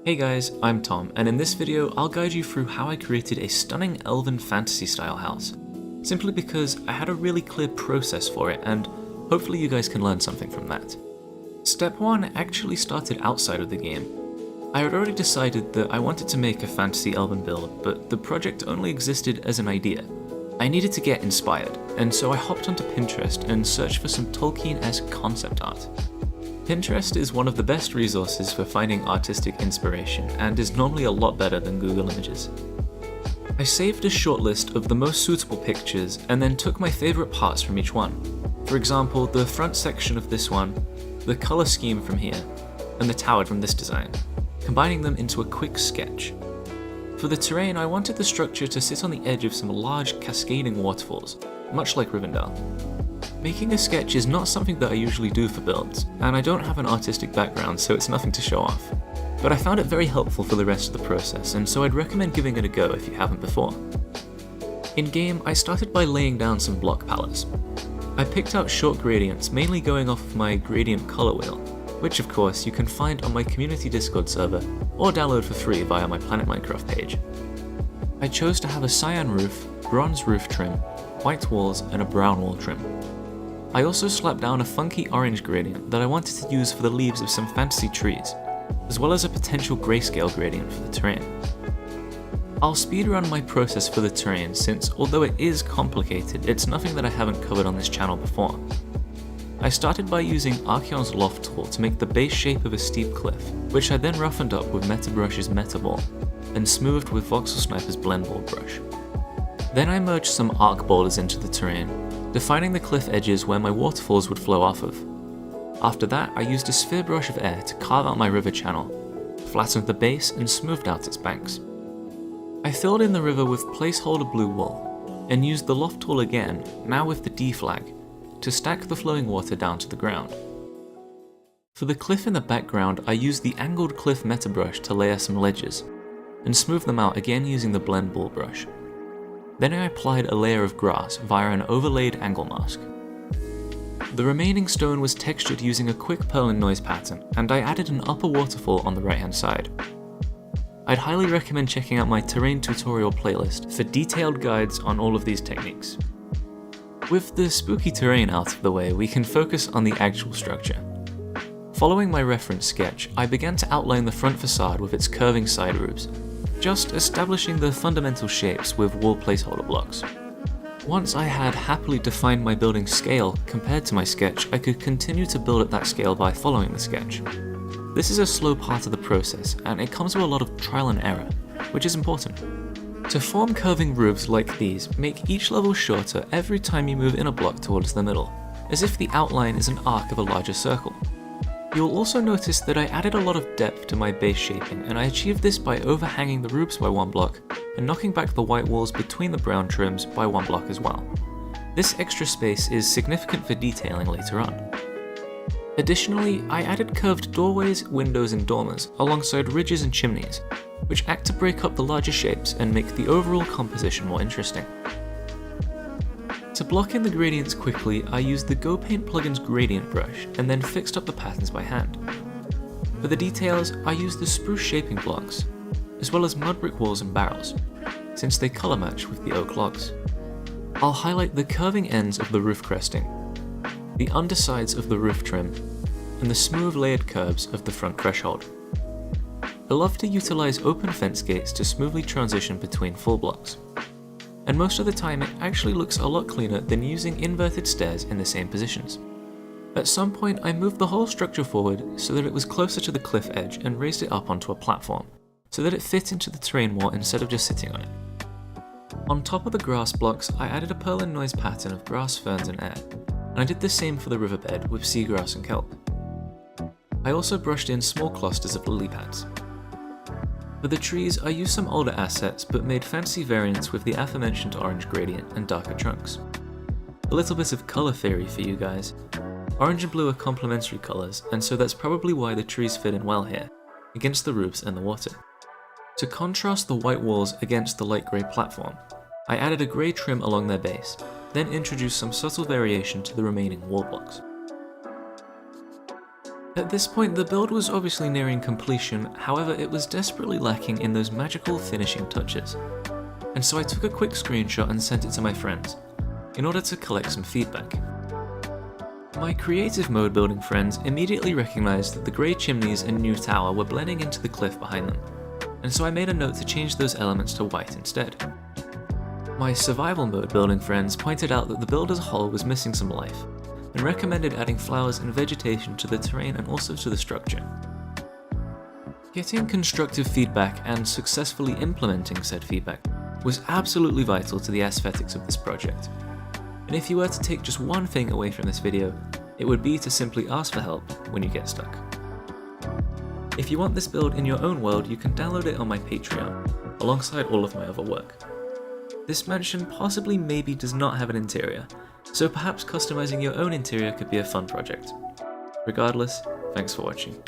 Hey guys, I'm Tom, and in this video I'll guide you through how I created a stunning Elven fantasy style house, simply because I had a really clear process for it and hopefully you guys can learn something from that. Step 1 actually started outside of the game. I had already decided that I wanted to make a fantasy Elven build, but the project only existed as an idea. I needed to get inspired, and so I hopped onto Pinterest and searched for some Tolkien-esque concept art. Pinterest is one of the best resources for finding artistic inspiration and is normally a lot better than Google Images. I saved a short list of the most suitable pictures and then took my favourite parts from each one. For example, the front section of this one, the colour scheme from here, and the tower from this design, combining them into a quick sketch. For the terrain, I wanted the structure to sit on the edge of some large cascading waterfalls, much like Rivendell. Making a sketch is not something that I usually do for builds, and I don't have an artistic background, so it's nothing to show off. But I found it very helpful for the rest of the process, and so I'd recommend giving it a go if you haven't before. In-game, I started by laying down some block palettes. I picked out short gradients, mainly going off of my gradient color wheel, which of course you can find on my community Discord server, or download for free via my Planet Minecraft page. I chose to have a cyan roof, bronze roof trim, white walls, and a brown wall trim. I also slapped down a funky orange gradient that I wanted to use for the leaves of some fantasy trees, as well as a potential grayscale gradient for the terrain. I'll speedrun my process for the terrain since, although it is complicated, it's nothing that I haven't covered on this channel before. I started by using Archeon's Loft tool to make the base shape of a steep cliff, which I then roughened up with Metabrush's Metaball, and smoothed with Voxel Sniper's Blend Ball brush. Then I merged some arc boulders into the terrain, defining the cliff edges where my waterfalls would flow off of. After that, I used a sphere brush of air to carve out my river channel, flattened the base and smoothed out its banks. I filled in the river with placeholder blue wool, and used the loft tool again, now with the D flag, to stack the flowing water down to the ground. For the cliff in the background, I used the angled cliff meta brush to layer some ledges, and smooth them out again using the blend ball brush. Then I applied a layer of grass via an overlaid angle mask. The remaining stone was textured using a quick purl and noise pattern, and I added an upper waterfall on the right hand side. I'd highly recommend checking out my terrain tutorial playlist for detailed guides on all of these techniques. With the spooky terrain out of the way, we can focus on the actual structure. Following my reference sketch, I began to outline the front facade with its curving side roofs, just establishing the fundamental shapes with wall placeholder blocks. Once I had happily defined my building scale compared to my sketch, I could continue to build at that scale by following the sketch. This is a slow part of the process, and it comes with a lot of trial and error, which is important. To form curving roofs like these, make each level shorter every time you move in a block towards the middle, as if the outline is an arc of a larger circle. You'll also notice that I added a lot of depth to my base shaping, and I achieved this by overhanging the roofs by one block and knocking back the white walls between the brown trims by one block as well. This extra space is significant for detailing later on. Additionally, I added curved doorways, windows and dormers alongside ridges and chimneys, which act to break up the larger shapes and make the overall composition more interesting. To block in the gradients quickly, I used the GoPaint plugin's gradient brush and then fixed up the patterns by hand. For the details, I used the spruce shaping blocks, as well as mud brick walls and barrels, since they colour match with the oak logs. I'll highlight the curving ends of the roof cresting, the undersides of the roof trim, and the smooth layered curves of the front threshold. I love to utilise open fence gates to smoothly transition between full blocks, and most of the time it actually looks a lot cleaner than using inverted stairs in the same positions. At some point I moved the whole structure forward so that it was closer to the cliff edge and raised it up onto a platform, so that it fit into the terrain more instead of just sitting on it. On top of the grass blocks, I added a purl and noise pattern of grass, ferns and air, and I did the same for the riverbed with seagrass and kelp. I also brushed in small clusters of lily pads. For the trees, I used some older assets but made fancy variants with the aforementioned orange gradient and darker trunks. A little bit of colour theory for you guys. Orange and blue are complementary colours, and so that's probably why the trees fit in well here, against the roofs and the water. To contrast the white walls against the light grey platform, I added a grey trim along their base, then introduced some subtle variation to the remaining wall blocks. At this point, the build was obviously nearing completion, however it was desperately lacking in those magical finishing touches. And so I took a quick screenshot and sent it to my friends, in order to collect some feedback. My creative mode building friends immediately recognised that the grey chimneys and new tower were blending into the cliff behind them, and so I made a note to change those elements to white instead. My survival mode building friends pointed out that the build as a whole was missing some life, and recommended adding flowers and vegetation to the terrain and also to the structure. Getting constructive feedback and successfully implementing said feedback was absolutely vital to the aesthetics of this project. And if you were to take just one thing away from this video, it would be to simply ask for help when you get stuck. If you want this build in your own world, you can download it on my Patreon, alongside all of my other work. This mansion possibly maybe does not have an interior, so perhaps customizing your own interior could be a fun project. Regardless, thanks for watching.